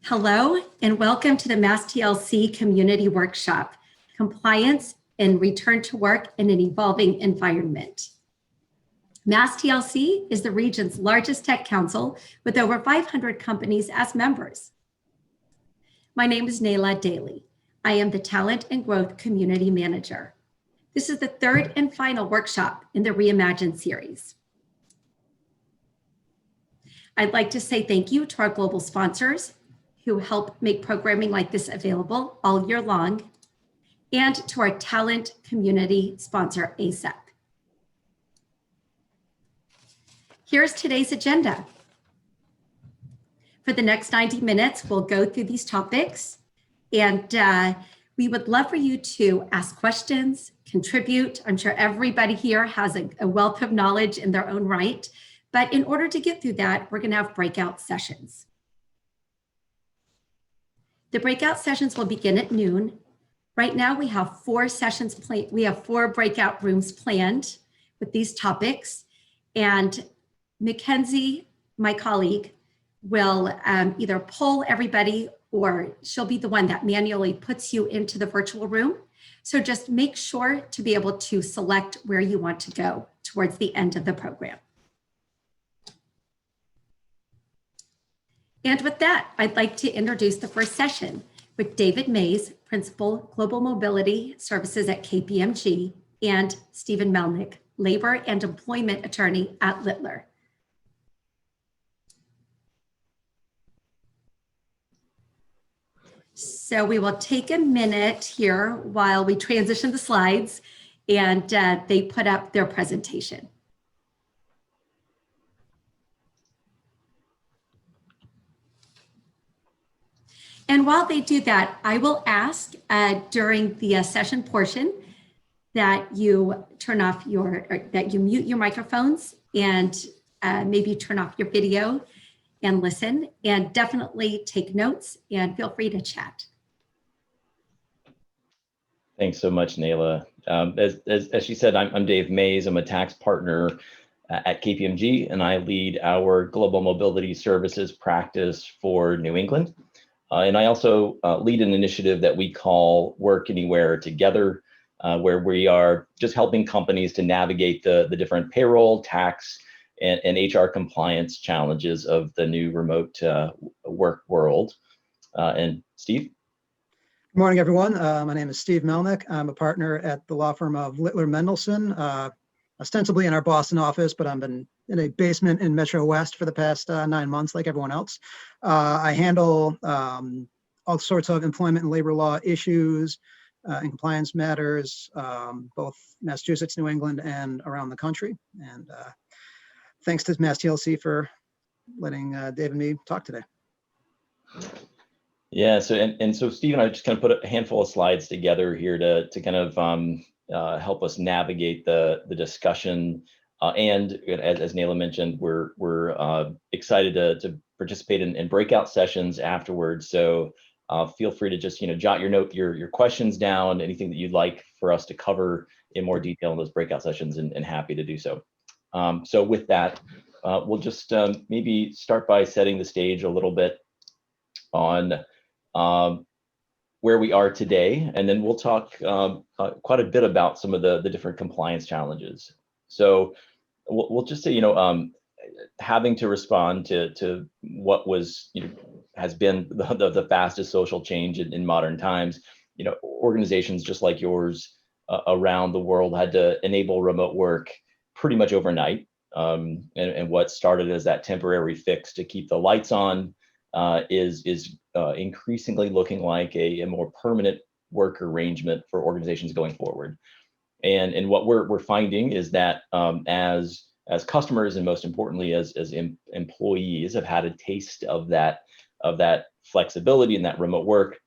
Hello, and welcome to the MassTLC Community Workshop, Compliance and Return to Work in an Evolving Environment. MassTLC is the region's largest tech council with over 500 companies as members. My name is Nayla Daly. I am the Talent and Growth Community Manager. This is the third and final workshop in the Reimagine series. I'd like to say thank you to our global sponsors who help make programming like this available all year long, and to our talent community sponsor, AceUp. Here's today's agenda. For the next 90 minutes, we'll go through these topics, and we would love for you to ask questions, contribute. I'm sure everybody here has a wealth of knowledge in their own right, but in order to get through that, we're going to have breakout sessions. The breakout sessions will begin at noon. Right now, we have 4 sessions planned. We have 4 breakout rooms planned with these topics. And Mackenzie, my colleague, will either poll everybody or she'll be the one that manually puts you into the virtual room. So just make sure to be able to select where you want to go towards the end of the program. And with that, I'd like to introduce the first session with David Mays, Principal Global Mobility Services at KPMG, and Stephen Melnick, Labor and Employment Attorney at Littler. So we will take a minute here while we transition the slides and they put up their presentation. And while they do that, I will ask during the session portion that you turn off that you mute your microphones and maybe turn off your video and listen, and definitely take notes and feel free to chat. Thanks so much, Nayla. As she said, I'm Dave Mays. I'm a tax partner at KPMG, and I lead our global mobility services practice for New England. And I also lead an initiative that we call Work Anywhere Together, where we are just helping companies to navigate the different payroll, tax, and HR compliance challenges of the new remote work world. And Steve? Good morning, everyone. My name is Steve Melnick. I'm a partner at the law firm of Littler Mendelsohn, ostensibly in our Boston office, but I've been in a basement in Metro West for the past 9 months, like everyone else. I handle all sorts of employment and labor law issues and compliance matters, both Massachusetts, New England, and around the country. And thanks to MassTLC for letting Dave and me talk today. Yeah, so Steve and I just kind of put a handful of slides together here to kind of help us navigate the discussion. And as Nayla mentioned, we're excited to participate in breakout sessions afterwards. So feel free to just jot your questions down, anything that you'd like for us to cover in more detail in those breakout sessions, and happy to do so. So with that, we'll just maybe start by setting the stage a little bit on where we are today, and then we'll talk quite a bit about some of the different compliance challenges. So we'll just say, having to respond to what was, has been the fastest social change in modern times. Organizations just like yours around the world had to enable remote work pretty much overnight. And what started as that temporary fix to keep the lights on is increasingly looking like a more permanent work arrangement for organizations going forward. And what we're finding is that as customers, and most importantly as employees, have had a taste of that flexibility and that remote work,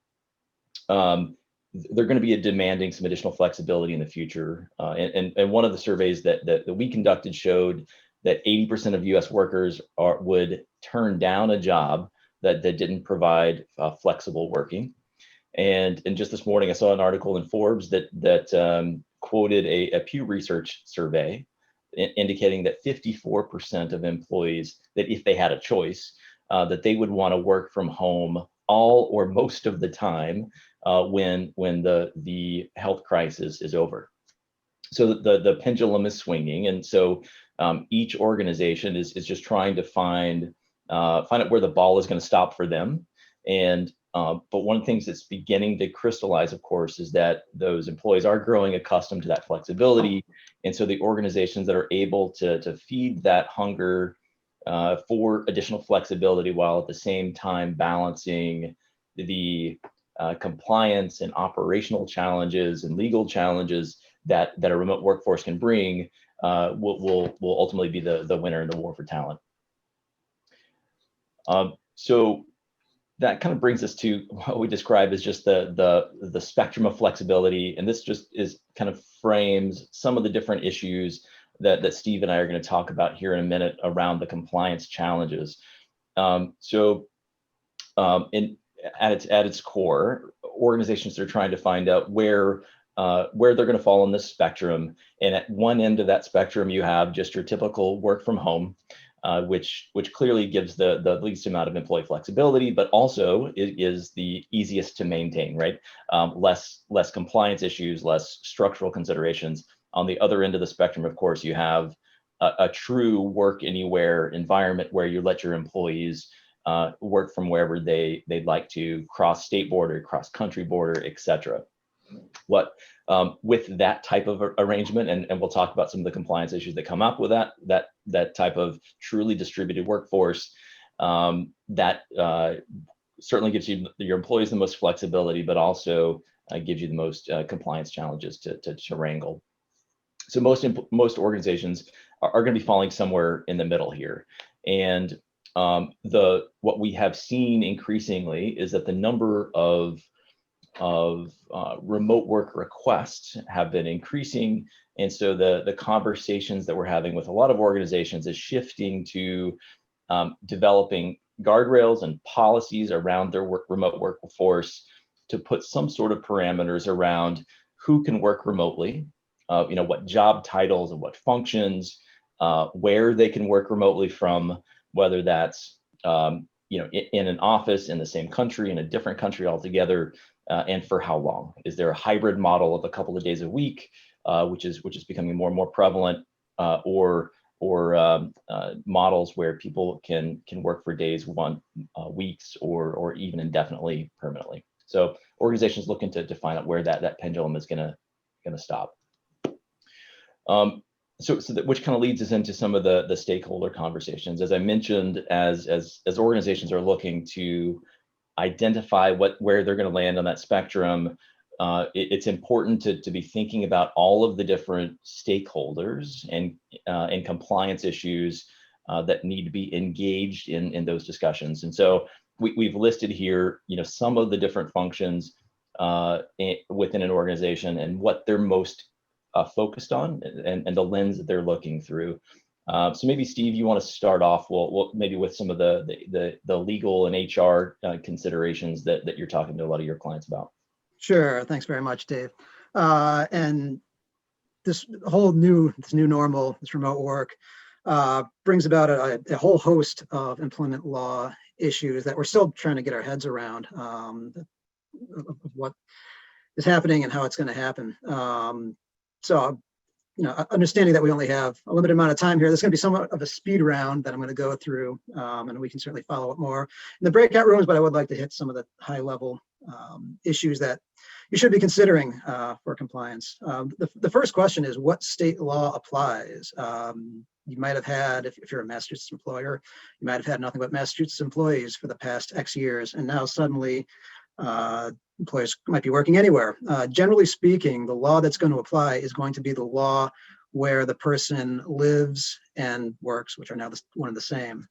they're going to be demanding some additional flexibility in the future. And one of the surveys that we conducted showed that 80% of U.S. workers would turn down a job that didn't provide flexible working. And just this morning, I saw an article in Forbes that quoted a Pew Research survey indicating that 54% of employees, that if they had a choice, that they would want to work from home all or most of the time when the health crisis is over. So the pendulum is swinging, and so each organization is just trying to find out where the ball is going to stop for them. And but one of the things that's beginning to crystallize, of course, is that those employees are growing accustomed to that flexibility, and so the organizations that are able to feed that hunger for additional flexibility while at the same time balancing the compliance and operational challenges and legal challenges that a remote workforce can bring will ultimately be the winner in the war for talent. So that kind of brings us to what we describe as just the spectrum of flexibility, and this just is kind of frames some of the different issues that Steve and I are going to talk about here in a minute around the compliance challenges. At its core, organizations are trying to find out where they're going to fall on this spectrum. And at one end of that spectrum, you have just your typical work from home, which clearly gives the least amount of employee flexibility, but also is the easiest to maintain, right? Less compliance issues, less structural considerations. On the other end of the spectrum, of course, you have a true work anywhere environment where you let your employees work from wherever they'd like to, cross state border, cross country border, et cetera. With that type of arrangement, and we'll talk about some of the compliance issues that come up with that type of truly distributed workforce, that certainly gives your employees the most flexibility, but also gives you the most compliance challenges to wrangle. So most organizations are going to be falling somewhere in the middle here, and what we have seen increasingly is that the number of remote work requests have been increasing, and so the conversations that we're having with a lot of organizations is shifting to developing guardrails and policies around their remote workforce to put some sort of parameters around who can work remotely, what job titles and what functions, where they can work remotely from, whether that's in an office in the same country, in a different country altogether, and for how long. Is there a hybrid model of a couple of days a week, which is becoming more and more prevalent, or models where people can work for days, weeks, or even indefinitely, permanently. So organizations looking to find out where that pendulum is gonna stop. Which kind of leads us into some of the stakeholder conversations. As I mentioned, as organizations are looking to identify where they're going to land on that spectrum, it's important to be thinking about all of the different stakeholders and compliance issues that need to be engaged in those discussions. And so we've listed here, some of the different functions within an organization and what they're most focused on and the lens that they're looking through. So maybe Steve, you want to start off maybe with some of the legal and HR considerations that you're talking to a lot of your clients about. Sure. Thanks very much, Dave. And this new normal, this remote work, brings about a whole host of employment law issues that we're still trying to get our heads around of what is happening and how it's going to happen. So, understanding that we only have a limited amount of time here, there's going to be somewhat of a speed round that I'm going to go through, and we can certainly follow up more in the breakout rooms, but I would like to hit some of the high level issues that you should be considering for compliance. The first question is, what state law applies? You might have had, if you're a Massachusetts employer, you might have had nothing but Massachusetts employees for the past X years, and now suddenly employers might be working anywhere. Generally speaking, the law that's going to apply is going to be the law where the person lives and works, which are now one and the same.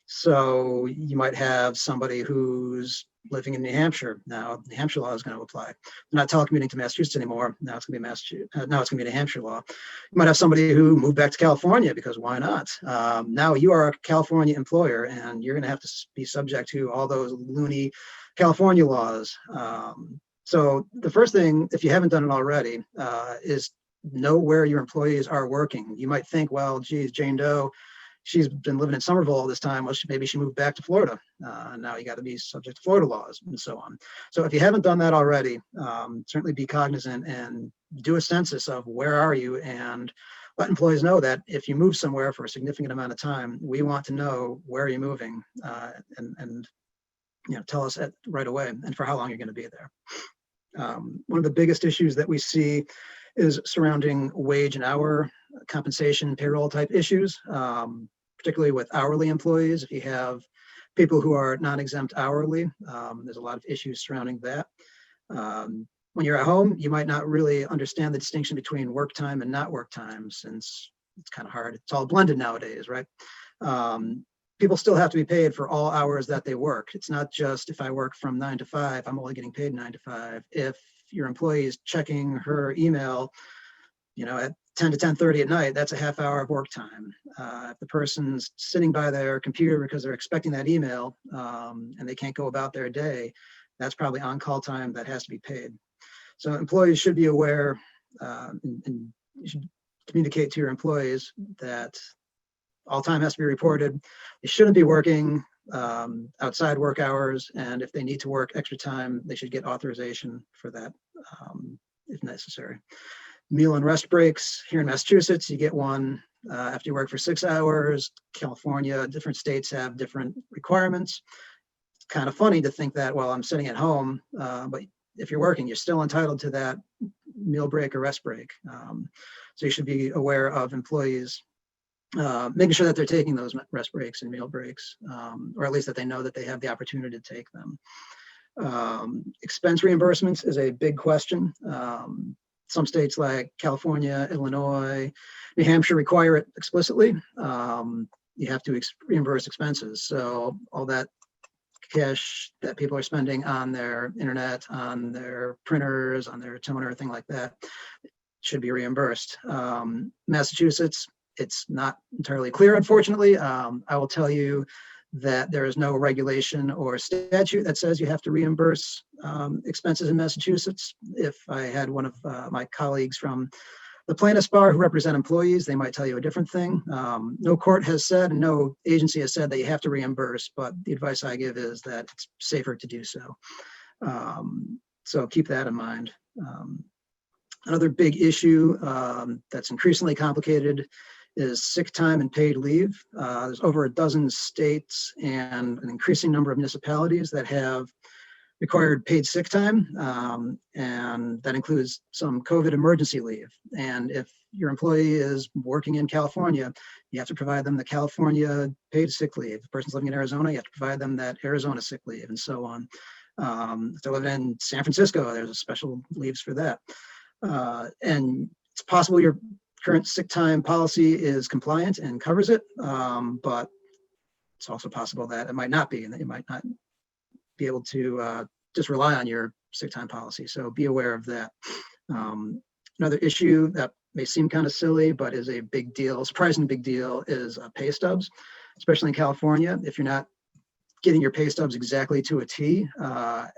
So you might have somebody who's living in New Hampshire. Now, New Hampshire law is going to apply. They're not telecommuting to Massachusetts anymore. Now it's going to be Massachusetts. Now it's going to be New Hampshire law. You might have somebody who moved back to California because why not? Now you are a California employer, and you're going to have to be subject to all those loony California laws. So the first thing, if you haven't done it already, is know where your employees are working. You might think, well, geez, Jane Doe, she's been living in Somerville all this time. Well, maybe she moved back to Florida. Now you got to be subject to Florida laws and so on. So if you haven't done that already, certainly be cognizant and do a census of where are you, and let employees know that if you move somewhere for a significant amount of time, we want to know where you're moving, and tell us right away and for how long you're going to be there. One of the biggest issues that we see is surrounding wage and hour compensation, payroll type issues, particularly with hourly employees. If you have people who are non-exempt hourly, there's a lot of issues surrounding that. When you're at home, you might not really understand the distinction between work time and not work time, since it's kind of hard. It's all blended nowadays, right? People still have to be paid for all hours that they work. It's not just if I work from 9 to 5, I'm only getting paid 9 to 5. If your employee is checking her email, at 10 to 10:30 at night, that's a half hour of work time. If the person's sitting by their computer because they're expecting that email, and they can't go about their day, that's probably on-call time that has to be paid. So employees should be aware, and you should communicate to your employees that all time has to be reported. They shouldn't be working outside work hours, and if they need to work extra time, they should get authorization for that if necessary. Meal and rest breaks. Here in Massachusetts, you get one after you work for 6 hours. California, different states have different requirements. It's kind of funny to think that, well, I'm sitting at home, but if you're working, you're still entitled to that meal break or rest break. So you should be aware of employees making sure that they're taking those rest breaks and meal breaks, or at least that they know that they have the opportunity to take them. Expense reimbursements is a big question. Some states like California, Illinois, New Hampshire require it explicitly. You have to reimburse expenses. So all that cash that people are spending on their internet, on their printers, on their toner, thing like that, should be reimbursed. Massachusetts, it's not entirely clear, unfortunately. I will tell you that there is no regulation or statute that says you have to reimburse expenses in Massachusetts. If I had one of my colleagues from the plaintiffs bar who represent employees, they might tell you a different thing. No court has said, and no agency has said that you have to reimburse, but the advice I give is that it's safer to do so. So keep that in mind. Another big issue that's increasingly complicated is sick time and paid leave. There's over a dozen states and an increasing number of municipalities that have required paid sick time, and that includes some COVID emergency leave. And if your employee is working in California, you have to provide them the California paid sick leave. If the person's living in Arizona, you have to provide them that Arizona sick leave, and so on. If they're living in San Francisco, there's a special leaves for that. And it's possible your current sick time policy is compliant and covers it, but it's also possible that it might not be, and that you might not be able to just rely on your sick time policy. So be aware of that. Another issue that may seem kind of silly, but is a big deal, surprising big deal, is pay stubs, especially in California. If you're not getting your pay stubs exactly to a T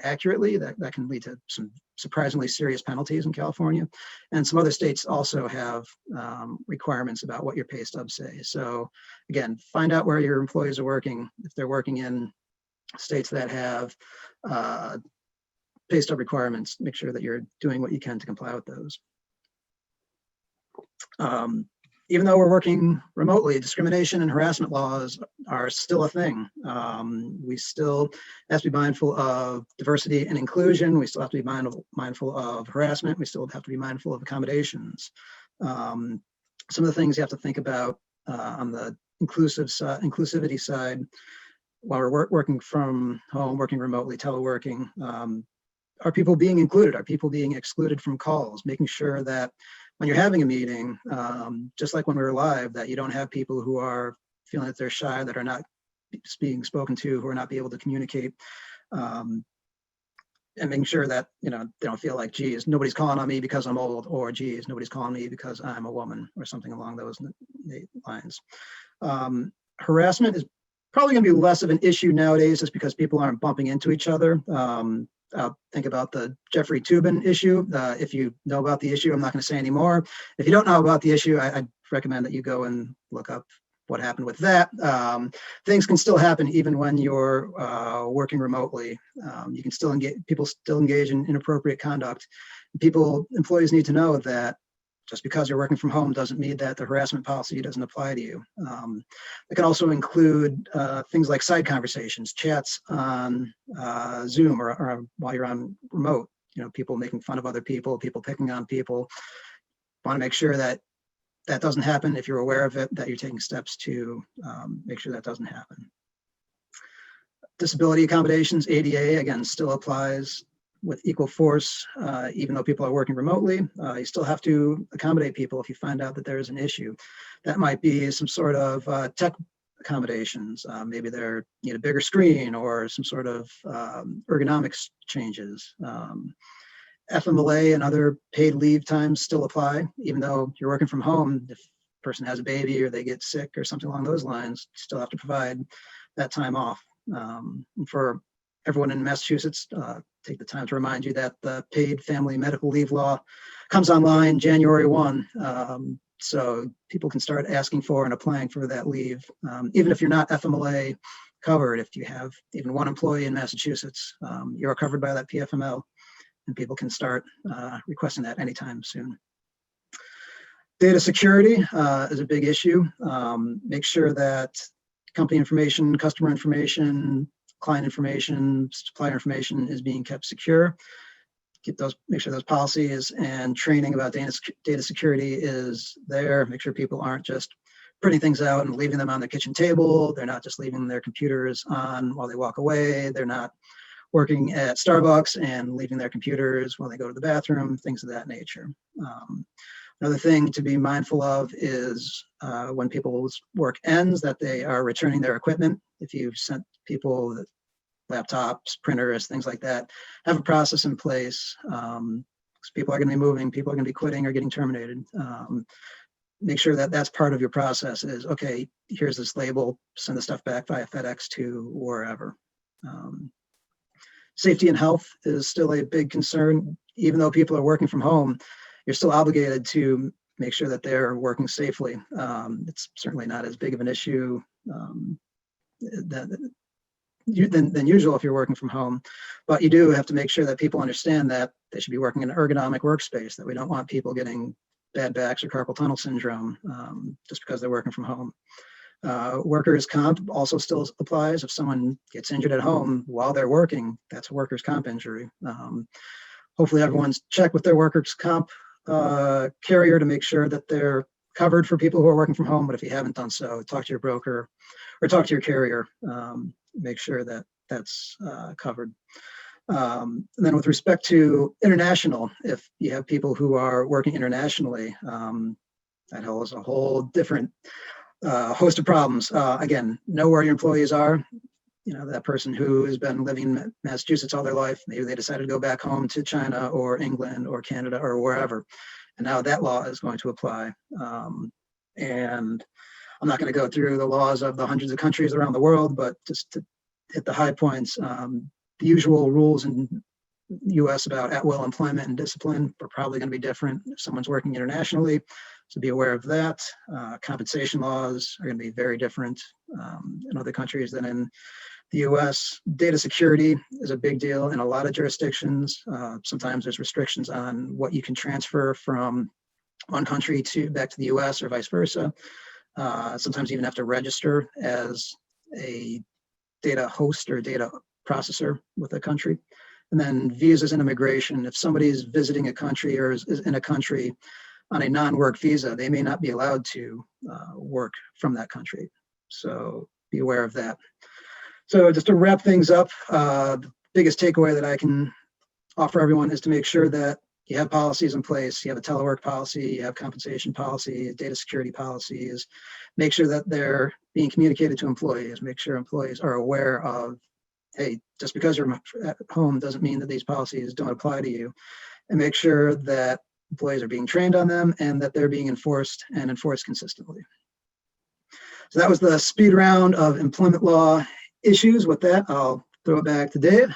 accurately, that can lead to some surprisingly serious penalties in California. And some other states also have requirements about what your pay stubs say. So again, find out where your employees are working. If they're working in states that have pay stub requirements, make sure that you're doing what you can to comply with those. Even though we're working remotely, discrimination and harassment laws are still a thing. We still have to be mindful of diversity and inclusion. We still have to be mindful of harassment. We still have to be mindful of accommodations. Some of the things you have to think about on the inclusivity side, while we're working from home, working remotely, teleworking, are people being included? Are people being excluded from calls? Making sure that when you're having a meeting, just like when we were live, that you don't have people who are feeling that they're shy, that are not being spoken to, who are not be able to communicate, and making sure that they don't feel like, geez, nobody's calling on me because I'm old, or geez, nobody's calling me because I'm a woman, or something along those lines. Harassment is probably going to be less of an issue nowadays, just because people aren't bumping into each other. Think about the Jeffrey Toobin issue. If you know about the issue, I'm not going to say any more. If you don't know about the issue, I'd recommend that you go and look up what happened with that. Things can still happen even when you're working remotely. You can still engage, people still engage in inappropriate conduct. Employees need to know that just because you're working from home doesn't mean that the harassment policy doesn't apply to you. It can also include things like side conversations, chats on Zoom or while you're on remote. People making fun of other people, people picking on people. Want to make sure that that doesn't happen. If you're aware of it, that you're taking steps to make sure that doesn't happen. Disability accommodations, ADA, again, still applies with equal force, even though people are working remotely. You still have to accommodate people if you find out that there is an issue. That might be some sort of tech accommodations. Maybe they need a bigger screen or some sort of ergonomics changes. FMLA and other paid leave times still apply, even though you're working from home. If a person has a baby or they get sick or something along those lines, you still have to provide that time off. For everyone in Massachusetts, take the time to remind you that the paid family medical leave law comes online January 1. So people can start asking for and applying for that leave. Even if you're not FMLA covered, if you have even one employee in Massachusetts, you're covered by that PFML. And people can start requesting that anytime soon. Data security is a big issue. Make sure that company information, customer information, client information, supplier information is being kept secure. Make sure those policies and training about data security is there. Make sure people aren't just printing things out and leaving them on their kitchen table. They're not just leaving their computers on while they walk away. They're not working at Starbucks and leaving their computers while they go to the bathroom, things of that nature. Another thing to be mindful of is when people's work ends, that they are returning their equipment. If you've sent people laptops, printers, things like that, have a process in place. People are going to be moving, people are going to be quitting or getting terminated. Make sure that that's part of your process is, okay, here's this label, send the stuff back via FedEx to wherever. Safety and health is still a big concern. Even though people are working from home, you're still obligated to make sure that they're working safely. It's certainly not as big of an issue than usual if you're working from home, but you do have to make sure that people understand that they should be working in an ergonomic workspace, that we don't want people getting bad backs or carpal tunnel syndrome just because they're working from home. Workers' comp also still applies. If someone gets injured at home while they're working, that's a workers' comp injury. Hopefully everyone's checked with their workers' comp carrier to make sure that they're covered for people who are working from home. But if you haven't done so, talk to your broker or talk to your carrier. Make sure that that's covered. And then with respect to international, if you have people who are working internationally, that holds a whole different host of problems. Again, know where your employees are. That person who has been living in Massachusetts all their life, maybe they decided to go back home to China or England or Canada or wherever. And now that law is going to apply. And I'm not going to go through the laws of the hundreds of countries around the world, but just to hit the high points, the usual rules in the US about at-will employment and discipline are probably going to be different if someone's working internationally. So be aware of that. Compensation laws are going to be very different in other countries than in the US. Data security is a big deal in a lot of jurisdictions. Sometimes there's restrictions on what you can transfer from one country back to the US or vice versa. Sometimes you even have to register as a data host or data processor with a country. And then visas and immigration. If somebody's visiting a country or is in a country on a non-work visa, they may not be allowed to work from that country. So be aware of that. So just to wrap things up, the biggest takeaway that I can offer everyone is to make sure that you have policies in place. You have a telework policy, you have compensation policy, data security policies. Make sure that they're being communicated to employees. Make sure employees are aware of, hey, just because you're at home doesn't mean that these policies don't apply to you. And make sure that employees are being trained on them and that they're being enforced and enforced consistently. So that was the speed round of employment law issues. With that, I'll throw it back to Dave.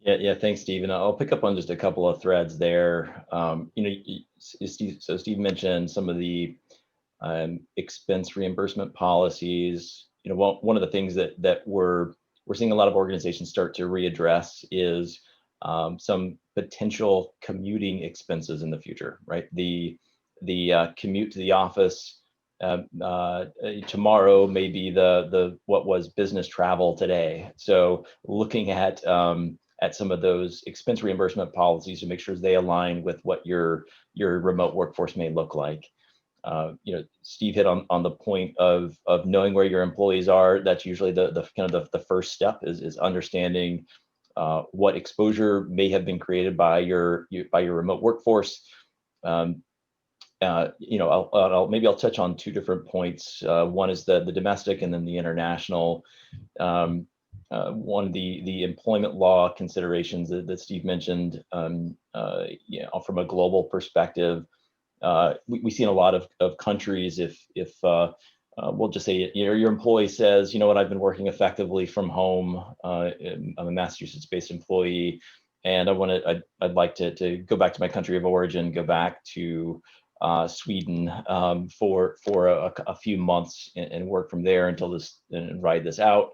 Yeah, thanks, Steve. And I'll pick up on just a couple of threads there. Steve mentioned some of the expense reimbursement policies. One of the things that we're seeing a lot of organizations start to readdress is some potential commuting expenses in the future, right? The commute to the office tomorrow may be the what was business travel today. So looking at some of those expense reimbursement policies to make sure they align with what your remote workforce may look like. Steve hit on the point of knowing where your employees are. That's usually the kind of the first step is understanding what exposure may have been created by your remote workforce. Maybe I'll touch on two different points. One is the domestic, and then the international. One of the employment law considerations that Steve mentioned, from a global perspective, we see in a lot of countries, if we'll just say, your employee says, what, I've been working effectively from home. I'm a Massachusetts-based employee, and I'd like to go back to my country of origin, go back to Sweden for a few months and work from there and ride this out.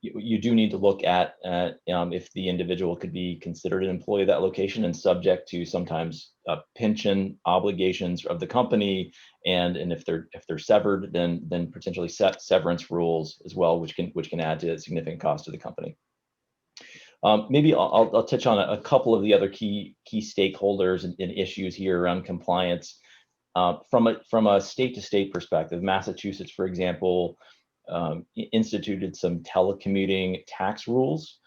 You do need to look at if the individual could be considered an employee of that location and subject to sometimes pension obligations of the company, and if they're severed, then potentially severance rules as well, which can add to significant cost to the company. Maybe I'll touch on a couple of the other key stakeholders and issues here around compliance. From a state-to-state perspective, Massachusetts, for example, instituted some telecommuting tax rules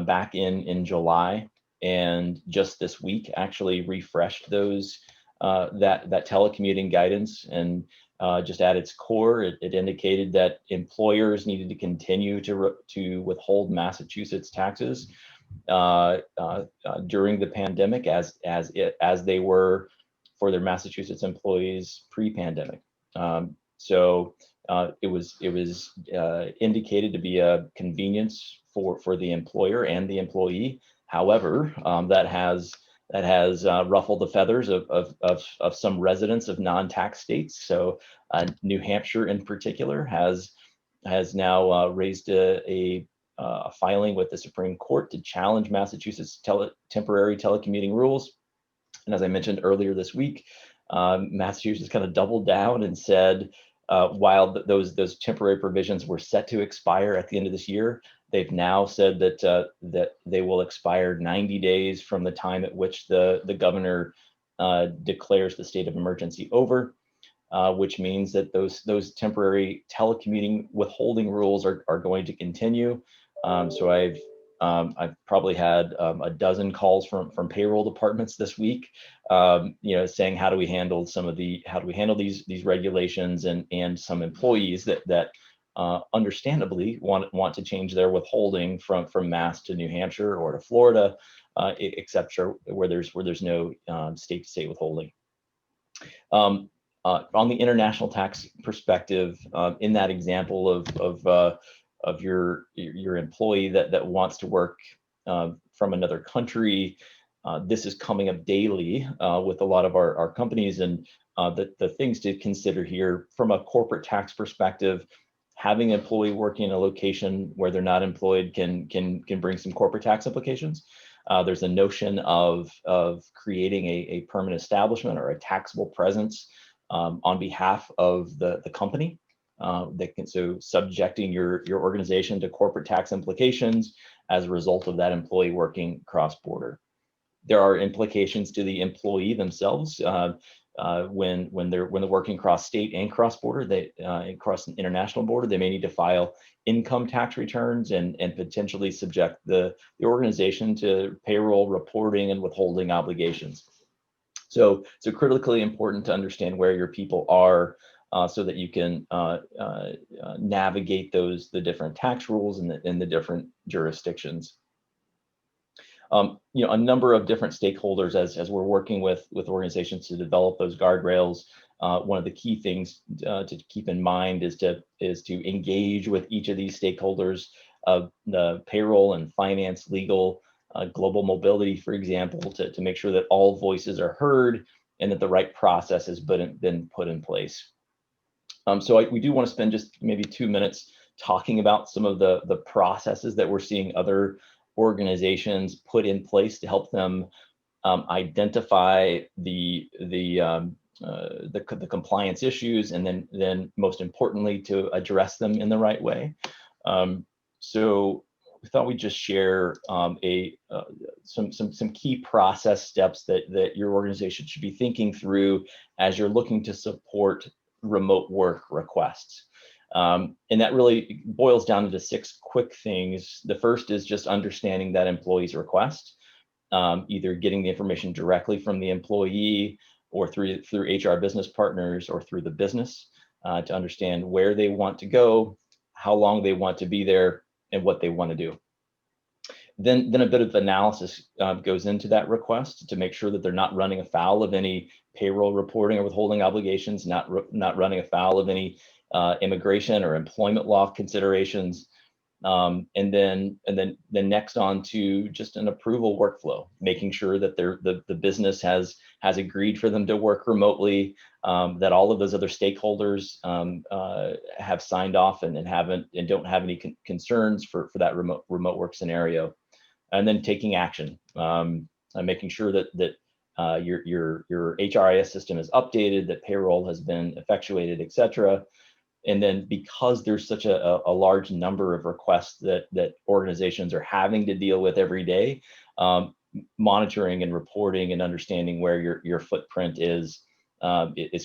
back in July, and just this week actually refreshed those that telecommuting guidance, and just at its core, it indicated that employers needed to continue to withhold Massachusetts taxes during the pandemic as they were for their Massachusetts employees pre-pandemic. So it was indicated to be a convenience for the employer and the employee. However, that has ruffled the feathers of some residents of non-tax states. So New Hampshire in particular has now raised a filing with the Supreme Court to challenge Massachusetts temporary telecommuting rules. And as I mentioned earlier this week, Massachusetts kind of doubled down and said, while those temporary provisions were set to expire at the end of this year, they've now said that they will expire 90 days from the time at which the governor declares the state of emergency over, which means that those temporary telecommuting withholding rules are going to continue. So I've probably had a dozen calls from payroll departments this week, saying how do we handle these regulations, and some employees that understandably want to change their withholding from Mass to New Hampshire or to Florida, except where there's no state-to-state withholding. On the international tax perspective, in that example of your employee that wants to work from another country, this is coming up daily with a lot of our companies, and the things to consider here from a corporate tax perspective. Having an employee working in a location where they're not employed can bring some corporate tax implications. There's a notion of creating a permanent establishment or a taxable presence on behalf of the company. So subjecting your organization to corporate tax implications as a result of that employee working cross-border. There are implications to the employee themselves when they're working cross-state and cross-border. Across an international border, they may need to file income tax returns and potentially subject the organization to payroll reporting and withholding obligations. So critically important to understand where your people are, so that you can navigate the different tax rules in the different jurisdictions. A number of different stakeholders as we're working with organizations to develop those guardrails. One of the key things to keep in mind is to engage with each of these stakeholders of the payroll and finance, legal, global mobility, for example, to make sure that all voices are heard and that the right process has been put in place. So we do want to spend just maybe 2 minutes talking about some of the processes that we're seeing other organizations put in place to help them identify the compliance issues, and then most importantly to address them in the right way. So we thought we'd just share some key process steps that your organization should be thinking through as you're looking to support remote work requests. And that really boils down into 6 quick things. The first is just understanding that employee's request, either getting the information directly from the employee or through HR business partners or through the business to understand where they want to go, how long they want to be there, and what they want to do. Then a bit of analysis goes into that request to make sure that they're not running afoul of any payroll reporting or withholding obligations, not running afoul of any immigration or employment law considerations. And then next on to just an approval workflow, making sure that the business has agreed for them to work remotely, that all of those other stakeholders have signed off and don't have any concerns for that remote work scenario, and then taking action, making sure that your HRIS system is updated, that payroll has been effectuated, et cetera. And then because there's such a large number of requests that organizations are having to deal with every day, monitoring and reporting and understanding where your footprint is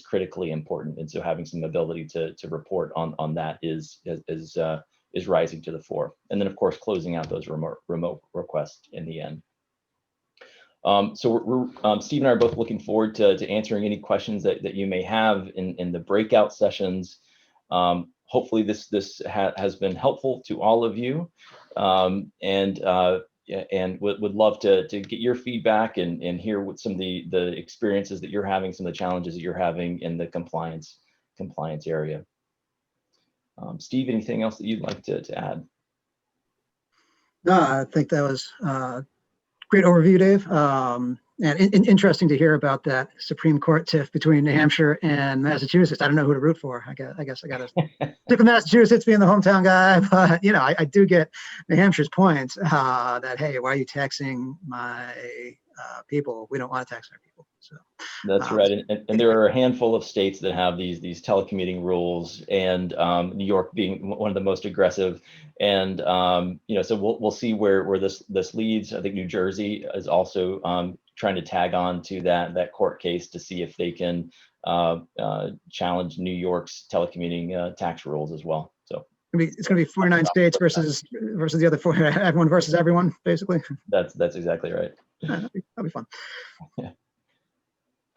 critically important. And so having some ability to report on that is rising to the fore. And then of course, closing out those remote requests in the end. So Steve and I are both looking forward to answering any questions that you may have in the breakout sessions. Hopefully this has been helpful to all of you, and would love to get your feedback and hear what some of the experiences that you're having, some of the challenges that you're having in the compliance area. Steve, anything else that you'd like to add? No, I think that was great overview, Dave. And interesting to hear about that Supreme Court tiff between New Hampshire and Massachusetts. I don't know who to root for. I guess I got to stick with Massachusetts being the hometown guy. But, you know, I do get New Hampshire's point that, hey, why are you taxing my people? We don't want to tax our people. So that's right. And there are a handful of states that have these telecommuting rules, and New York being one of the most aggressive. And you know, so we'll see where this leads. I think New Jersey is also trying to tag on to that court case to see if they can challenge New York's telecommuting tax rules as well. So it's going to be 49 states versus the other 4, everyone versus everyone, basically. That's exactly right. That'll be fun. Yeah.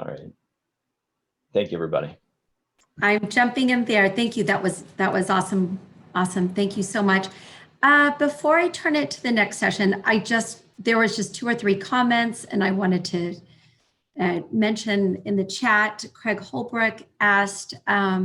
All right. Thank you, everybody. I'm jumping in there. Thank you. That was awesome. Awesome. Thank you so much. Before I turn it to the next session, there was just 2 or 3 comments, and I wanted to mention in the chat. Craig Holbrook asked, are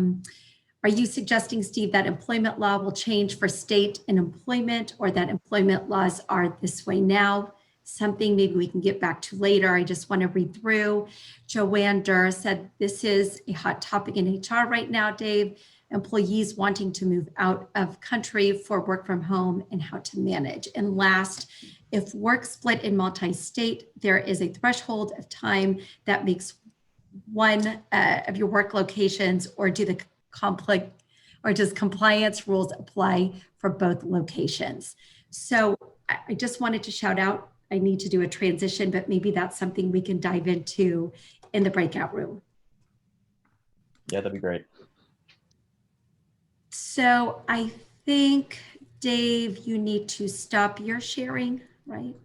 you suggesting, Steve, that employment law will change for state and employment, or that employment laws are this way now? Something maybe we can get back to later. I just want to read through. Joanne Derr said, this is a hot topic in HR right now, Dave. Employees wanting to move out of country for work from home and how to manage. And last, if work split in multi-state, there is a threshold of time that makes one of your work locations, or does compliance rules apply for both locations? So I just wanted to shout out, I need to do a transition, but maybe that's something we can dive into in the breakout room. Yeah, that'd be great. So I think, Dave, you need to stop your sharing, right?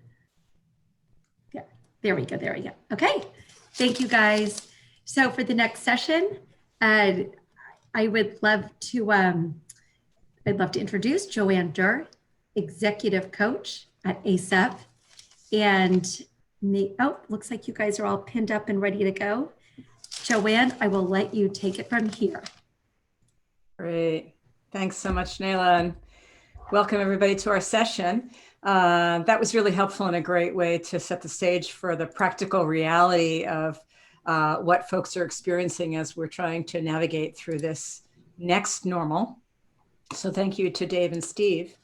Yeah, there we go. Okay, thank you guys. So for the next session, I would love to, I'd love to introduce Joanne Derr, Executive Coach at AceUp. And looks like you guys are all pinned up and ready to go. Joanne, I will let you take it from here. Great. Thanks so much, Nayla, and welcome everybody to our session. That was really helpful and a great way to set the stage for the practical reality of what folks are experiencing as we're trying to navigate through this next normal. So thank you to Dave and Steve.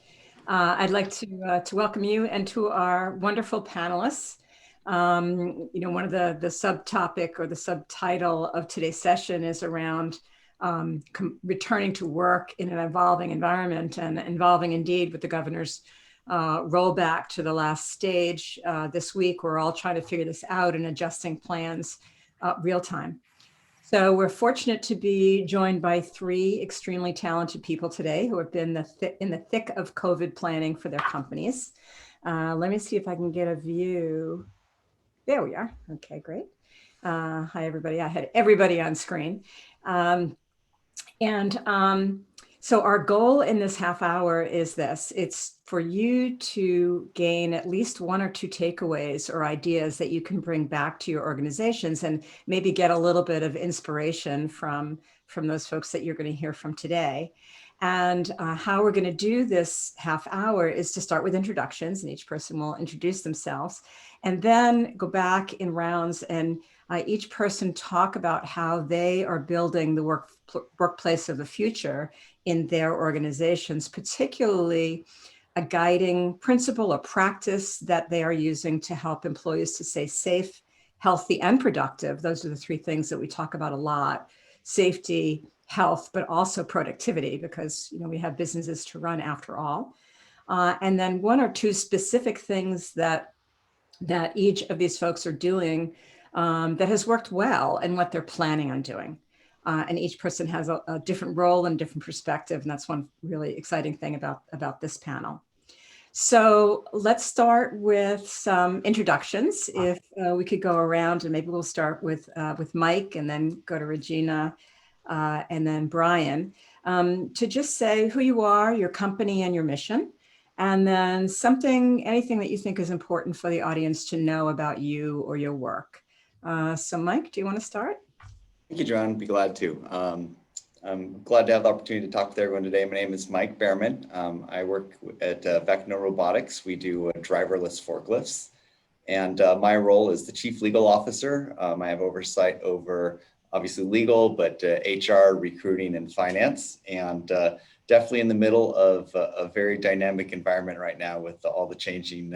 I'd like to welcome you and to our wonderful panelists. One of the subtopic or the subtitle of today's session is around returning to work in an evolving environment, and involving indeed with the governor's rollback to the last stage this week. We're all trying to figure this out and adjusting plans real time. So we're fortunate to be joined by three extremely talented people today who have been in the thick of COVID planning for their companies. Let me see if I can get a view. There we are. Okay, great. Hi, everybody. I had everybody on screen. So our goal in this half hour is this. It's for you to gain at least one or two takeaways or ideas that you can bring back to your organizations, and maybe get a little bit of inspiration from those folks that you're going to hear from today. And how we're going to do this half hour is to start with introductions, and each person will introduce themselves, and then go back in rounds and each person talk about how they are building the workplace of the future in their organizations, particularly a guiding principle or practice that they are using to help employees to stay safe, healthy, and productive. Those are the three things that we talk about a lot: safety, health, but also productivity, because we have businesses to run after all. And then one or two specific things that each of these folks are doing that has worked well, and what they're planning on doing. And each person has a different role and different perspective. And that's one really exciting thing about this panel. So let's start with some introductions. If we could go around, and maybe we'll start with Mike, and then go to Regina, and then Brian, to just say who you are, your company, and your mission. And then anything that you think is important for the audience to know about you or your work. So Mike, do you want to start? Thank you, Joanne. I'd be glad to. I'm glad to have the opportunity to talk with everyone today. My name is Mike Bearman. I work at Vecna Robotics. We do driverless forklifts. And my role is the Chief Legal Officer. I have oversight over obviously legal, but HR, recruiting, and finance. And definitely in the middle of a very dynamic environment right now with all the changing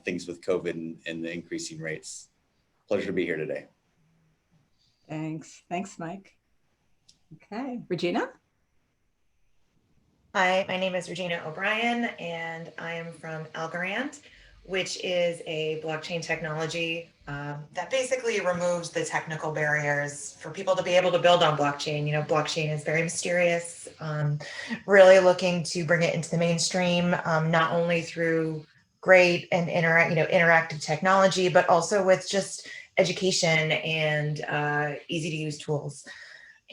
things with COVID and the increasing rates. Pleasure to be here today. Thanks, Mike. Okay, Regina? Hi, my name is Regina O'Brien, and I am from Algorand, which is a blockchain technology that basically removes the technical barriers for people to be able to build on blockchain. Blockchain is very mysterious, really looking to bring it into the mainstream, not only through great and interactive technology, but also with just education and easy to use tools.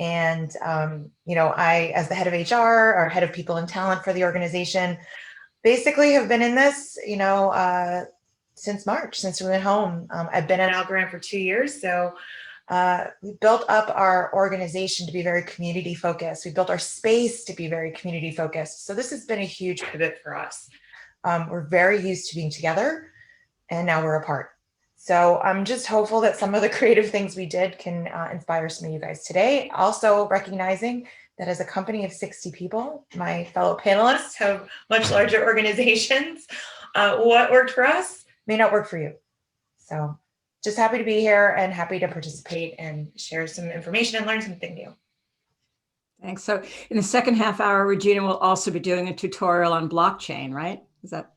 And, I, as the head of HR or head of people and talent for the organization, basically have been in this, since March, since we went home. I've been at Algorand for 2 years. So we built up our organization to be very community focused. We built our space to be very community focused. So this has been a huge pivot for us. We're very used to being together, and now we're apart. So I'm just hopeful that some of the creative things we did can inspire some of you guys today. Also recognizing that as a company of 60 people, my fellow panelists have much larger organizations. What worked for us may not work for you. So just happy to be here and happy to participate and share some information and learn something new. Thanks. So in the second half hour, Regina will also be doing a tutorial on blockchain, right? Is that?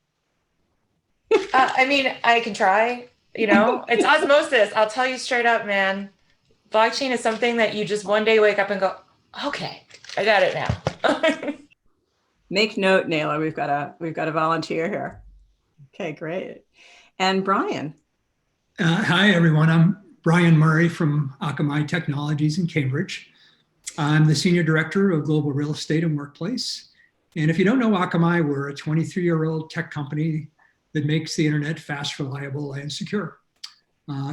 I can try. It's osmosis. I'll tell you straight up, man. Blockchain is something that you just one day wake up and go, okay, I got it now. Make note, Naila. We've got a volunteer here. Okay, great. And Brian. Hi, everyone. I'm Brian Murray from Akamai Technologies in Cambridge. I'm the Senior Director of Global Real Estate and Workplace. And if you don't know Akamai, we're a 23-year-old tech company that makes the internet fast, reliable, and secure.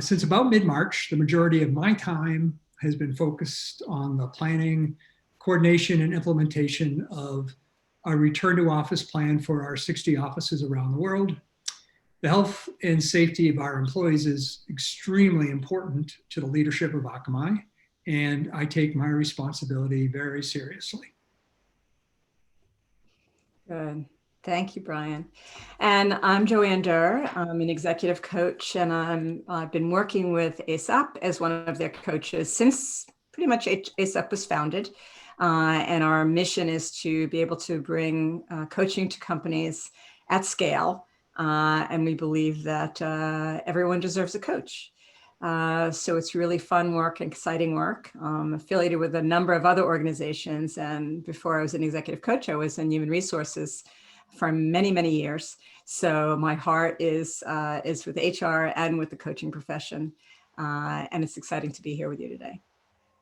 Since about mid-March, the majority of my time has been focused on the planning, coordination, and implementation of our return to office plan for our 60 offices around the world. The health and safety of our employees is extremely important to the leadership of Akamai, and I take my responsibility very seriously. Good. Thank you, Brian. And I'm Joanne Derr. I'm an executive coach, and I've been working with AceUp as one of their coaches since pretty much AceUp was founded. And our mission is to be able to bring coaching to companies at scale. And we believe that everyone deserves a coach. So it's really fun work, exciting work. I'm affiliated with a number of other organizations. And before I was an executive coach, I was in human resources for many, many years. So my heart is with HR and with the coaching profession. And it's exciting to be here with you today.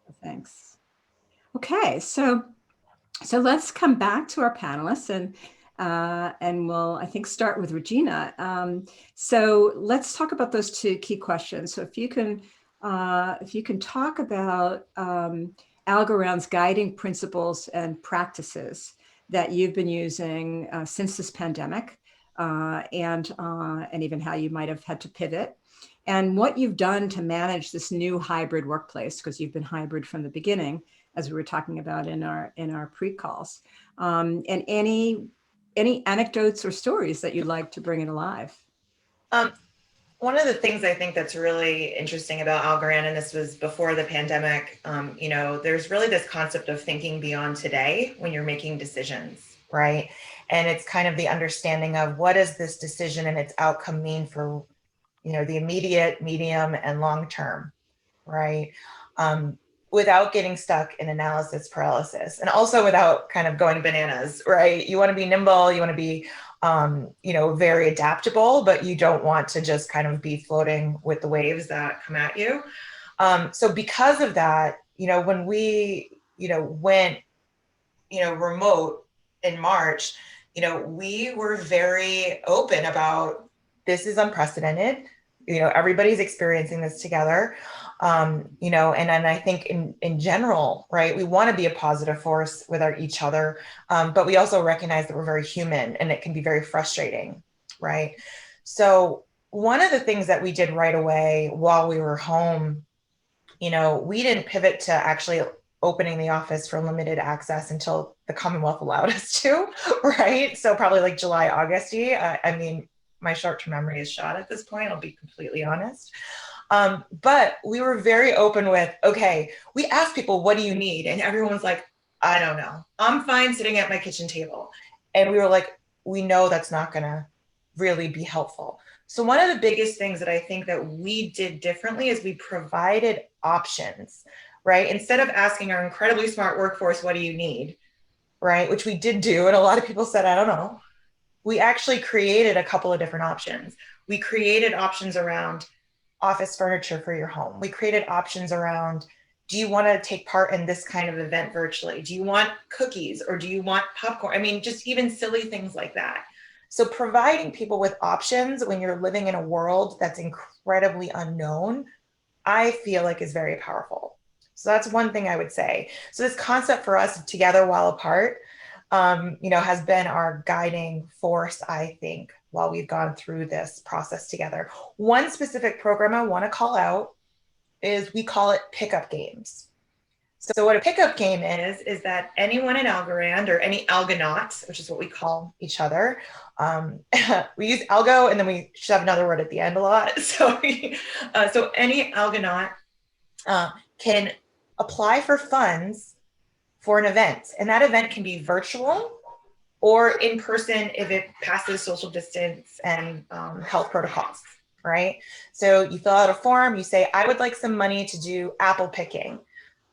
So thanks. Okay, so let's come back to our panelists and we'll, I think, start with Regina. So let's talk about those two key questions. So if you can talk about Algorand's guiding principles and practices that you've been using since this pandemic, and even how you might have had to pivot, and what you've done to manage this new hybrid workplace, because you've been hybrid from the beginning, as we were talking about in our pre-calls, and any anecdotes or stories that you'd like to bring it alive. One of the things I think that's really interesting about Algorand, and this was before the pandemic, there's really this concept of thinking beyond today when you're making decisions, right? And it's kind of the understanding of what does this decision and its outcome mean for, the immediate, medium, and long term, right? Without getting stuck in analysis paralysis, and also without kind of going bananas, right? You want to be nimble, you want to be very adaptable, but you don't want to just kind of be floating with the waves that come at you. So because of that, when we, went, remote in March, we were very open about this is unprecedented. Everybody's experiencing this together. And I think in general, right, we want to be a positive force with each other, but we also recognize that we're very human and it can be very frustrating, right? So one of the things that we did right away while we were home, we didn't pivot to actually opening the office for limited access until the Commonwealth allowed us to, right? So probably like July, August-y. I mean, my short-term memory is shot at this point, I'll be completely honest. But we were very open with, okay, we asked people, what do you need? And everyone's like, I don't know. I'm fine sitting at my kitchen table. And we were like, we know that's not gonna really be helpful. So one of the biggest things that I think that we did differently is we provided options, right? Instead of asking our incredibly smart workforce, what do you need, right? Which we did do. And a lot of people said, I don't know. We actually created a couple of different options. We created options around office furniture for your home. We created options around, do you want to take part in this kind of event virtually? Do you want cookies or do you want popcorn? I mean, just even silly things like that. So providing people with options when you're living in a world that's incredibly unknown, I feel like is very powerful. So that's one thing I would say. So this concept for us, together while apart, has been our guiding force, I think, while we've gone through this process together. One specific program I want to call out is we call it pickup games. So what a pickup game is that anyone in Algorand or any Algonaut, which is what we call each other, we use algo and then we shove another word at the end a lot. So any Algonaut can apply for funds for an event, and that event can be virtual or in person if it passes social distance and health protocols, right? So you fill out a form, you say, I would like some money to do apple picking,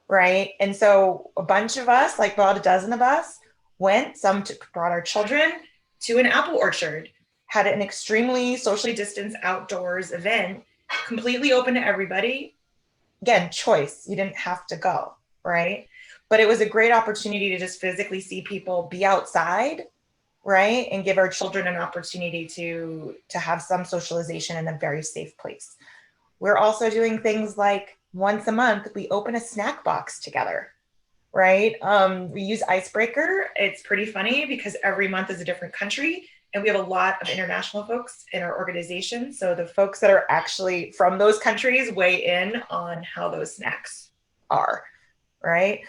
right? And so a bunch of us, like about a dozen of us, went, brought our children to an apple orchard, had an extremely socially distanced outdoors event, completely open to everybody. Again, choice, you didn't have to go, right? But it was a great opportunity to just physically see people be outside, right? And give our children an opportunity to have some socialization in a very safe place. We're also doing things like once a month, we open a snack box together, right? We use Icebreaker. It's pretty funny because every month is a different country And we have a lot of international folks in our organization. So the folks that are actually from those countries weigh in on how those snacks are, right?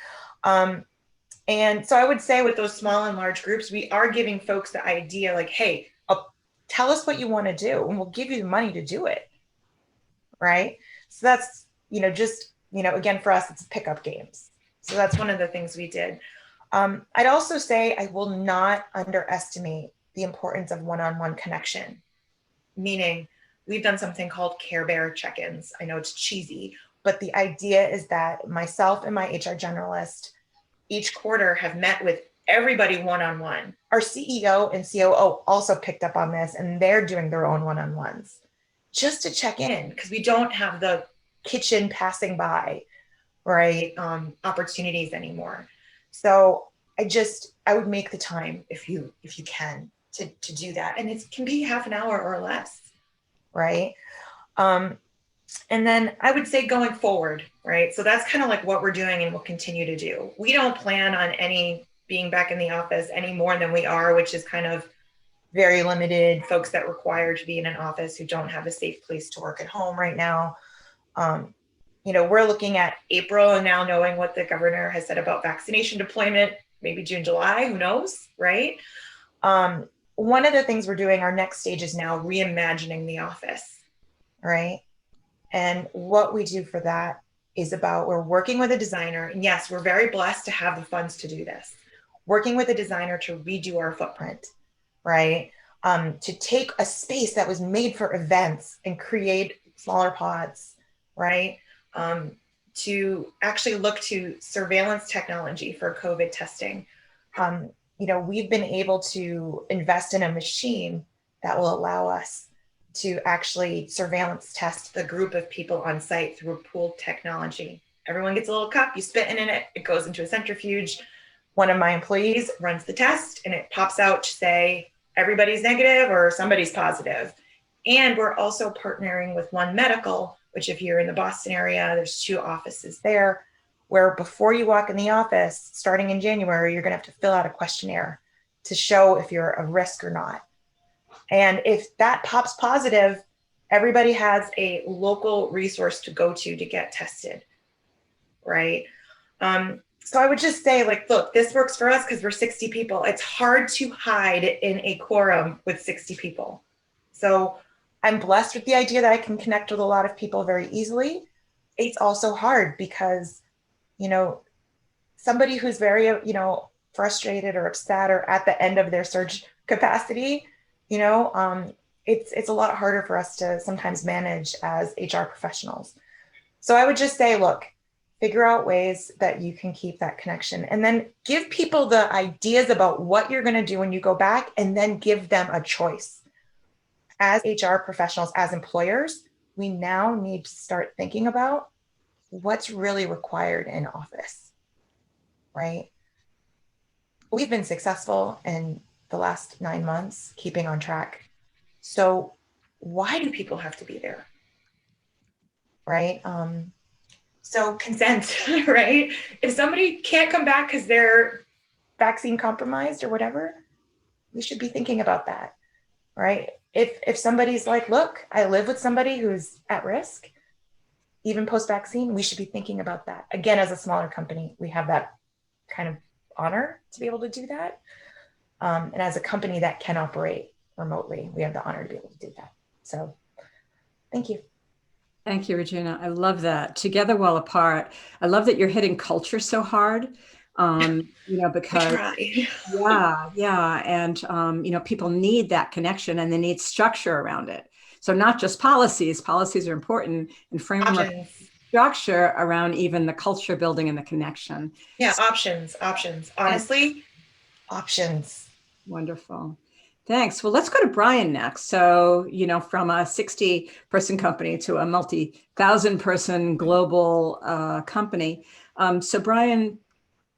And so I would say with those small and large groups, we are giving folks the idea like, hey, tell us what you want to do and we'll give you the money to do it, right? So that's, just, again, for us, it's pickup games. So that's one of the things we did. I'd also say I will not underestimate the importance of one-on-one connection, meaning we've done something called Care Bear check-ins. I know it's cheesy, but the idea is that myself and my HR generalist each quarter have met with everybody one-on-one. Our CEO and COO also picked up on this and they're doing their own one-on-ones just to check in because we don't have the kitchen passing by, right, opportunities anymore. So I would make the time if you can to do that. And it can be half an hour or less, right? And then I would say going forward, right? So that's kind of like what we're doing and we'll continue to do. We don't plan on being back in the office any more than we are, which is kind of very limited folks that require to be in an office who don't have a safe place to work at home right now. We're looking at April and now knowing what the governor has said about vaccination deployment, maybe June, July, who knows, right? One of the things we're doing, our next stage is now reimagining the office, right? And what we do for that is we're working with a designer. And yes, we're very blessed to have the funds to do this. Working with a designer to redo our footprint, right? To take a space that was made for events and create smaller pods, right? To actually look to surveillance technology for COVID testing. We've been able to invest in a machine that will allow us to actually surveillance test the group of people on site through a pooled technology. Everyone gets a little cup, you spit in it, it goes into a centrifuge. One of my employees runs the test and it pops out to say everybody's negative or somebody's positive. And we're also partnering with One Medical, which if you're in the Boston area, there's 2 offices there, where before you walk in the office, starting in January, you're gonna have to fill out a questionnaire to show if you're a risk or not. And if that pops positive, everybody has a local resource to go to get tested, right? So I would just say, look, this works for us because we're 60 people. It's hard to hide in a quorum with 60 people. So I'm blessed with the idea that I can connect with a lot of people very easily. It's also hard because, somebody who's very, frustrated or upset or at the end of their surge capacity, it's a lot harder for us to sometimes manage as HR professionals. So I would just say, look, figure out ways that you can keep that connection and then give people the ideas about what you're going to do when you go back and then give them a choice. As HR professionals, as employers, we now need to start thinking about what's really required in office, right? We've been successful in the last 9 months, keeping on track. So why do people have to be there, right? So consent, right? If somebody can't come back because they're vaccine compromised or whatever, we should be thinking about that, right? If somebody's like, look, I live with somebody who's at risk, even post-vaccine, we should be thinking about that. Again, as a smaller company, we have that kind of honor to be able to do that. And as a company that can operate remotely, we have the honor to be able to do that. So thank you. Thank you, Regina. I love that. Together while apart. I love that you're hitting culture so hard, because yeah. And, people need that connection and they need structure around it. So not just policies are important, and framework structure around even the culture building and the connection. Yeah, options, honestly, options. Wonderful. Thanks. Well, let's go to Brian next. So, from a 60-person company to a multi-1,000-person global company. So Brian,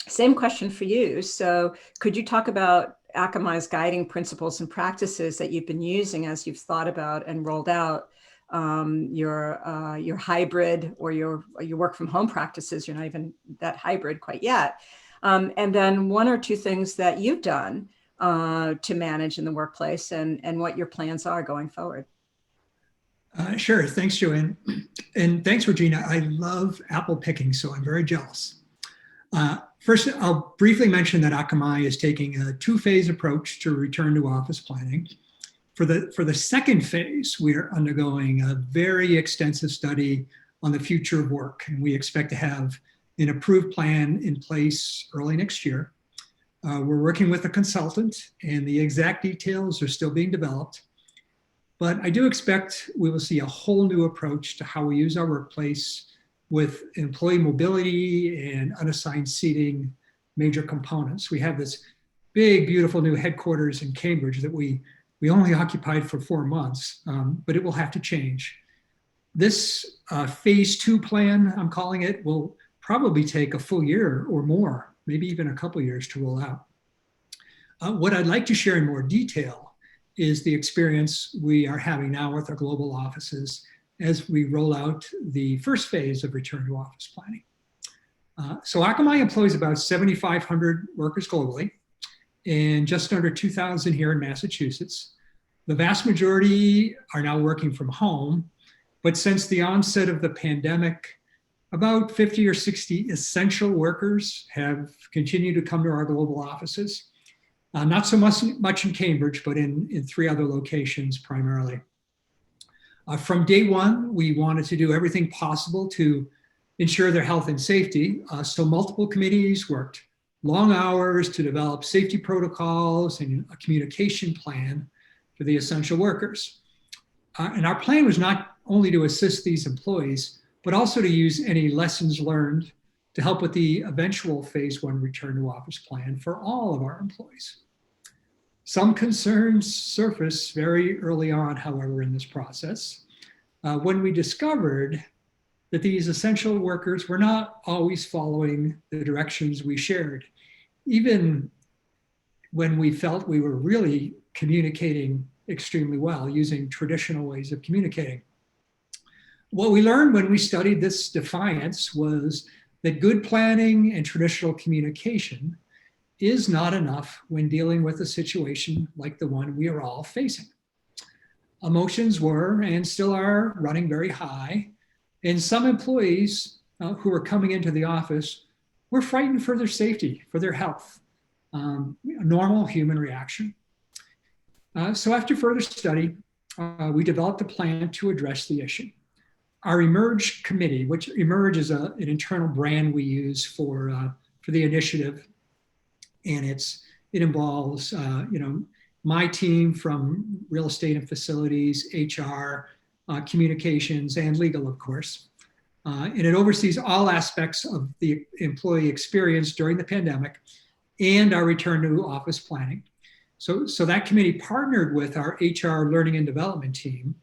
same question for you. So could you talk about Akamai's guiding principles and practices that you've been using as you've thought about and rolled out your hybrid or your work from home practices? You're not even that hybrid quite yet. And then 1 or 2 things that you've done to manage in the workplace, and what your plans are going forward. Sure. Thanks, Joanne. And thanks, Regina. I love apple picking, so I'm very jealous. First, I'll briefly mention that Akamai is taking a two-phase approach to return to office planning. For the second phase, we are undergoing a very extensive study on the future of work, and we expect to have an approved plan in place early next year. We're working with a consultant, and the exact details are still being developed. But I do expect we will see a whole new approach to how we use our workplace, with employee mobility and unassigned seating major components. We have this big, beautiful new headquarters in Cambridge that we only occupied for 4 months, but it will have to change. This phase 2 plan, I'm calling it, will probably take a full year or more, maybe even a couple years to roll out. What I'd like to share in more detail is the experience we are having now with our global offices as we roll out the first phase of return to office planning. So Akamai employs about 7,500 workers globally and just under 2,000 here in Massachusetts. The vast majority are now working from home, but since the onset of the pandemic, about 50 or 60 essential workers have continued to come to our global offices. Not so much in Cambridge, but in 3 other locations primarily. From day one, we wanted to do everything possible to ensure their health and safety. So multiple committees worked long hours to develop safety protocols and a communication plan for the essential workers. And our plan was not only to assist these employees, but also to use any lessons learned to help with the eventual phase 1 return to office plan for all of our employees. Some concerns surfaced very early on, however, in this process, when we discovered that these essential workers were not always following the directions we shared, even when we felt we were really communicating extremely well using traditional ways of communicating. What we learned when we studied this defiance was that good planning and traditional communication is not enough when dealing with a situation like the one we are all facing. Emotions were and still are running very high, and some employees who were coming into the office were frightened for their safety, for their health, a normal human reaction. So after further study, we developed a plan to address the issue. Our Emerge committee, which Emerge is an internal brand we use for the initiative, and it involves my team from real estate and facilities, HR, communications, and legal, of course. And it oversees all aspects of the employee experience during the pandemic and our return to office planning. So that committee partnered with our HR learning and development team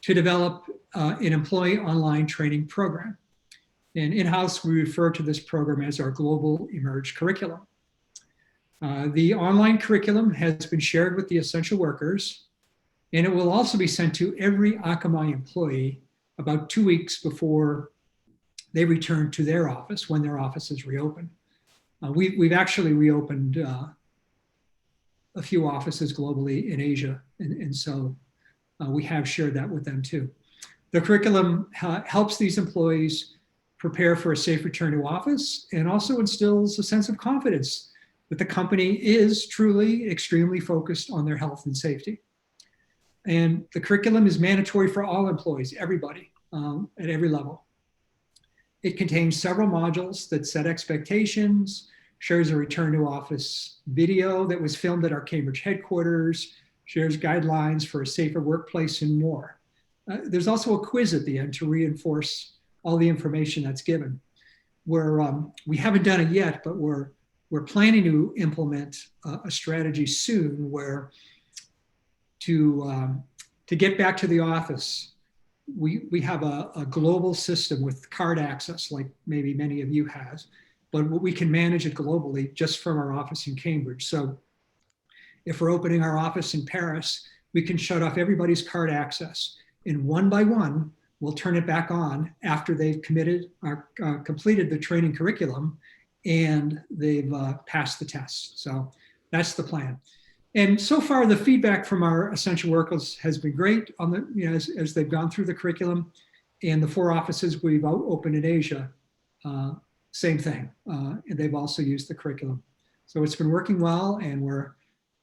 to develop an employee online training program. And in-house, we refer to this program as our Global Emerge curriculum. The online curriculum has been shared with the essential workers, and it will also be sent to every Akamai employee about 2 weeks before they return to their office, when their offices reopen. We've actually reopened a few offices globally in Asia, and so we have shared that with them too. The curriculum helps these employees prepare for a safe return to office, and also instills a sense of confidence that the company is truly extremely focused on their health and safety. And the curriculum is mandatory for all employees, everybody, at every level. It contains several modules that set expectations, shares a return to office video that was filmed at our Cambridge headquarters, shares guidelines for a safer workplace, and more. There's also a quiz at the end to reinforce all the information that's given. We haven't done it yet, but we're planning to implement a strategy soon where to get back to the office, we have a global system with card access, like maybe many of you have, but we can manage it globally just from our office in Cambridge. So if we're opening our office in Paris, we can shut off everybody's card access, and one by one, we'll turn it back on after they've completed the training curriculum and they've passed the test. So That's the plan. And so far, the feedback from our essential workers has been great on the, as they've gone through the curriculum. And the 4 offices we've opened in Asia, same thing. And they've also used the curriculum. So it's been working well, and we're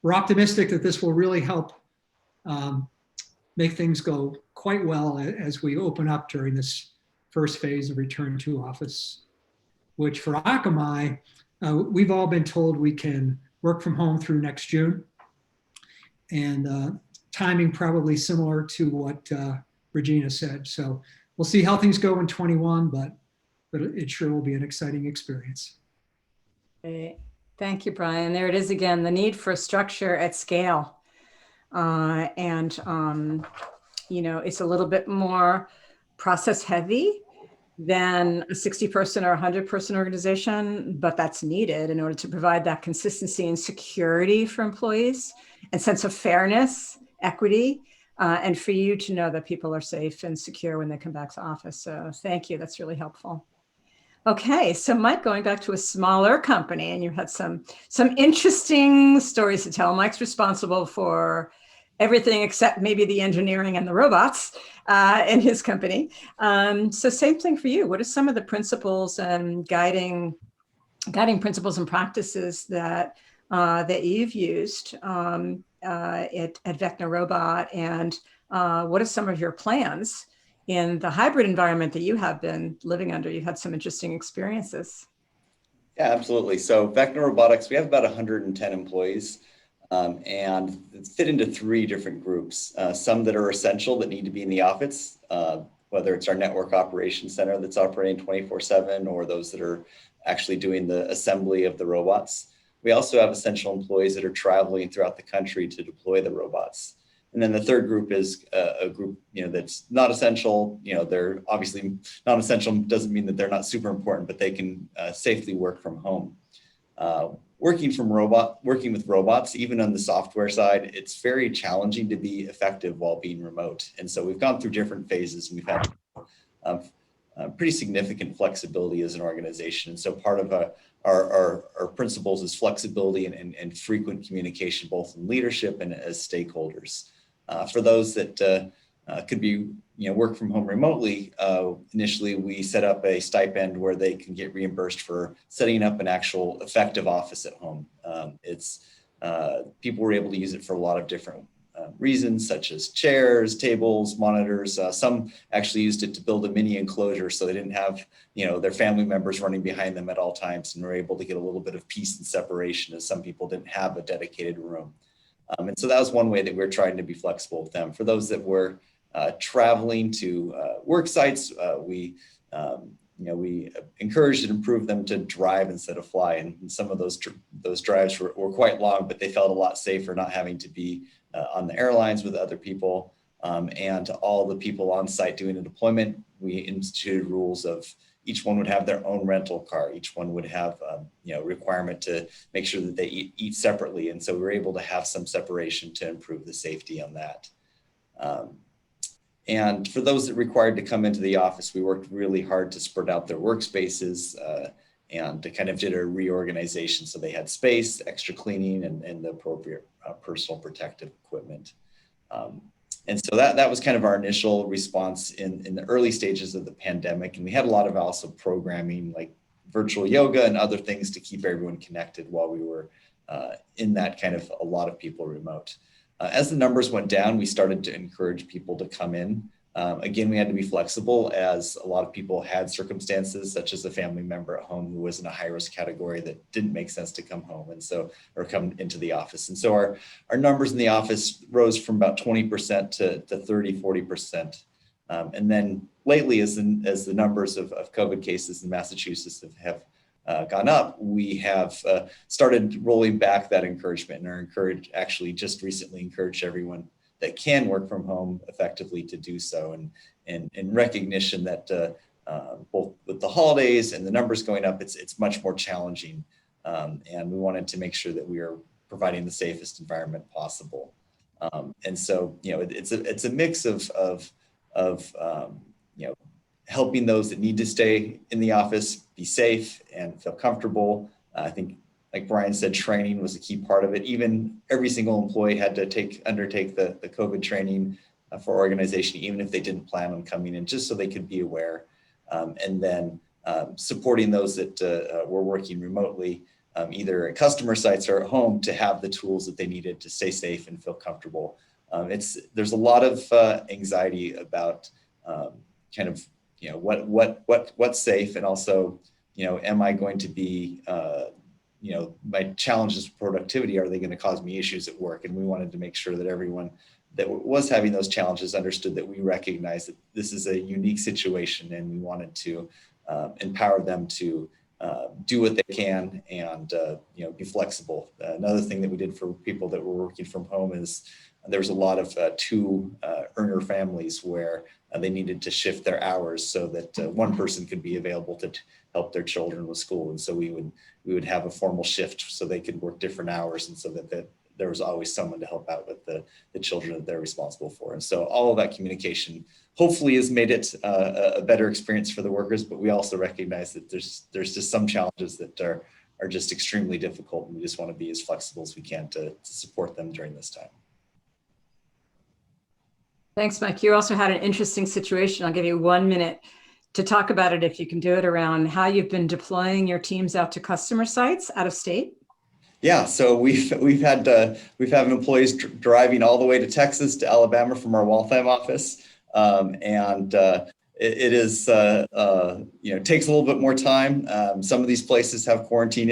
optimistic that this will really help make things go quite well as we open up during this first phase of return to office, which for Akamai, we've all been told we can work from home through next June. And timing probably similar to what Regina said. So we'll see how things go in 21, but it sure will be an exciting experience. Great. Thank you, Brian. There it is again, the need for structure at scale. It's a little bit more process heavy than a 60-person or 100-person organization, but that's needed in order to provide that consistency and security for employees and sense of fairness, equity, and for you to know that people are safe and secure when they come back to office. So thank you, that's really helpful. Okay, so Mike, going back to a smaller company, and you had some interesting stories to tell. Mike's responsible for everything except maybe the engineering and the robots in his company. So same thing for you. What are some of the principles and guiding principles and practices that you've used at Vecna Robot, and what are some of your plans in the hybrid environment that you have been living under? You've had some interesting experiences. Yeah, absolutely. So Vecna Robotics, we have about 110 employees. And it's fit into 3 different groups. Some that are essential that need to be in the office, whether it's our network operations center that's operating 24/7, or those that are actually doing the assembly of the robots. We also have essential employees that are traveling throughout the country to deploy the robots. And then the third group is a group, that's not essential. They're obviously not essential, doesn't mean that they're not super important, but they can safely work from home. Working with robots, even on the software side, it's very challenging to be effective while being remote. And so we've gone through different phases, and we've had pretty significant flexibility as an organization. And so part of our principles is flexibility and frequent communication, both in leadership and as stakeholders. For those that could be work from home remotely, initially we set up a stipend where they can get reimbursed for setting up an actual effective office at home. People were able to use it for a lot of different reasons, such as chairs, tables, monitors. Some actually used it to build a mini enclosure so they didn't have their family members running behind them at all times, and were able to get a little bit of peace and separation, as some people didn't have a dedicated room. And so that was one way that we're trying to be flexible with them. For those that were traveling to work sites, we encouraged and improved them to drive instead of fly. And some of those drives were quite long, but they felt a lot safer not having to be on the airlines with other people. And all the people on site doing a deployment, we instituted rules of each one would have their own rental car. Each one would have requirement to make sure that they eat separately. And so we were able to have some separation to improve the safety on that. And for those that required to come into the office, we worked really hard to spread out their workspaces and to kind of did a reorganization. So they had space, extra cleaning, and the appropriate personal protective equipment. And so that was kind of our initial response in the early stages of the pandemic. And we had a lot of also programming like virtual yoga and other things to keep everyone connected while we were in that kind of a lot of people remote. As the numbers went down, we started to encourage people to come in. Again, we had to be flexible, as a lot of people had circumstances such as a family member at home who was in a high-risk category that didn't make sense to come home or come into the office. And so our numbers in the office rose from about 20% to 30, 40%. And then lately, as the numbers of COVID cases in Massachusetts have gone up, we have started rolling back that encouragement, and are actually just recently encouraged everyone that can work from home effectively to do so, and in recognition that both with the holidays and the numbers going up, it's much more challenging, and we wanted to make sure that we are providing the safest environment possible. And so it's a mix of helping those that need to stay in the office be safe and feel comfortable. I think, like Brian said, training was a key part of it. Even every single employee had to undertake the COVID training for organization, even if they didn't plan on coming in, just so they could be aware. And then supporting those that were working remotely, either at customer sites or at home, to have the tools that they needed to stay safe and feel comfortable. There's a lot of anxiety about kind of, you know, what's safe, and also, you know, am I going to be, you know, my challenges with productivity, are they going to cause me issues at work? And we wanted to make sure that everyone that was having those challenges understood that we recognize that this is a unique situation, and we wanted to empower them to do what they can and you know, be flexible. Another thing that we did for people that were working from home is there was a lot of two earner families where they needed to shift their hours so that one person could be available to help their children with school. And so we would have a formal shift so they could work different hours, and so that there was always someone to help out with the children that they're responsible for. And so all of that communication hopefully has made it a better experience for the workers, but we also recognize that there's just some challenges that are just extremely difficult, and we just want to be as flexible as we can to support them during this time. Thanks, Mike. You also had an interesting situation. I'll give you 1 minute to talk about it, if you can do it, around how you've been deploying your teams out to customer sites out of state. Yeah, so we've had employees driving all the way to Texas, to Alabama from our Waltham office, and it is you know, takes a little bit more time. Some of these places have quarantine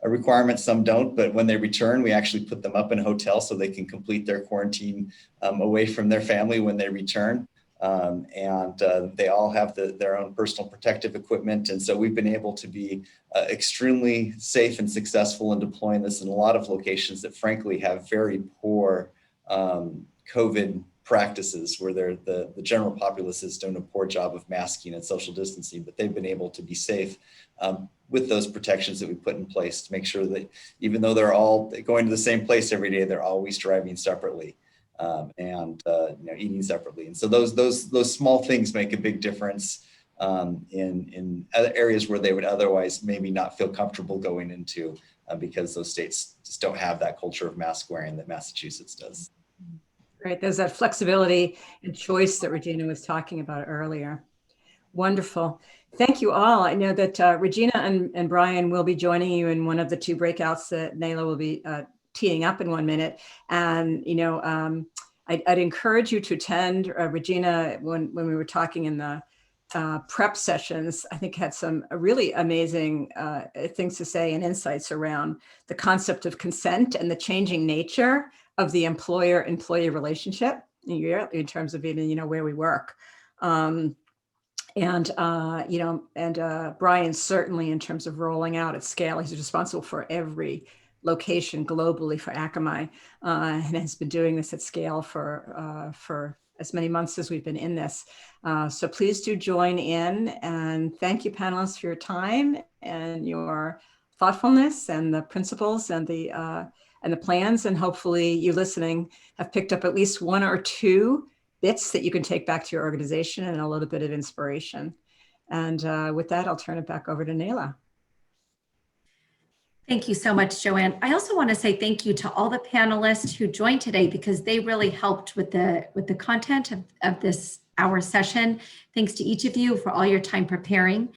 requirements, some don't, but when they return, we actually put them up in a hotel so they can complete their quarantine away from their family when they return. And they all have their own personal protective equipment. And so we've been able to be extremely safe and successful in deploying this in a lot of locations that frankly have very poor COVID practices, where the general populace has done a poor job of masking and social distancing, but they've been able to be safe with those protections that we put in place to make sure that even though they're all going to the same place every day, they're always driving separately. And you know, eating separately. And so those small things make a big difference in other areas where they would otherwise maybe not feel comfortable going into because those states just don't have that culture of mask wearing that Massachusetts does. Right, there's that flexibility and choice that Regina was talking about earlier. Wonderful. Thank you all. I know that Regina and Brian will be joining you in one of the two breakouts that Naila will be teeing up in 1 minute. And, you know, I'd encourage you to attend. Regina, when we were talking in the prep sessions, I think had some really amazing things to say and insights around the concept of consent and the changing nature of the employer-employee relationship in terms of even, you know, where we work. You know, and Brian, certainly in terms of rolling out at scale, he's responsible for every location globally for Akamai, and has been doing this at scale for as many months as we've been in this. So please do join in, and thank you, panelists, for your time and your thoughtfulness and the principles and the plans. And hopefully you listening have picked up at least 1 or 2 bits that you can take back to your organization and a little bit of inspiration. And with that, I'll turn it back over to Naila. Thank you so much, Joanne. I also want to say thank you to all the panelists who joined today, because they really helped with the content of this hour session. Thanks to each of you for all your time preparing.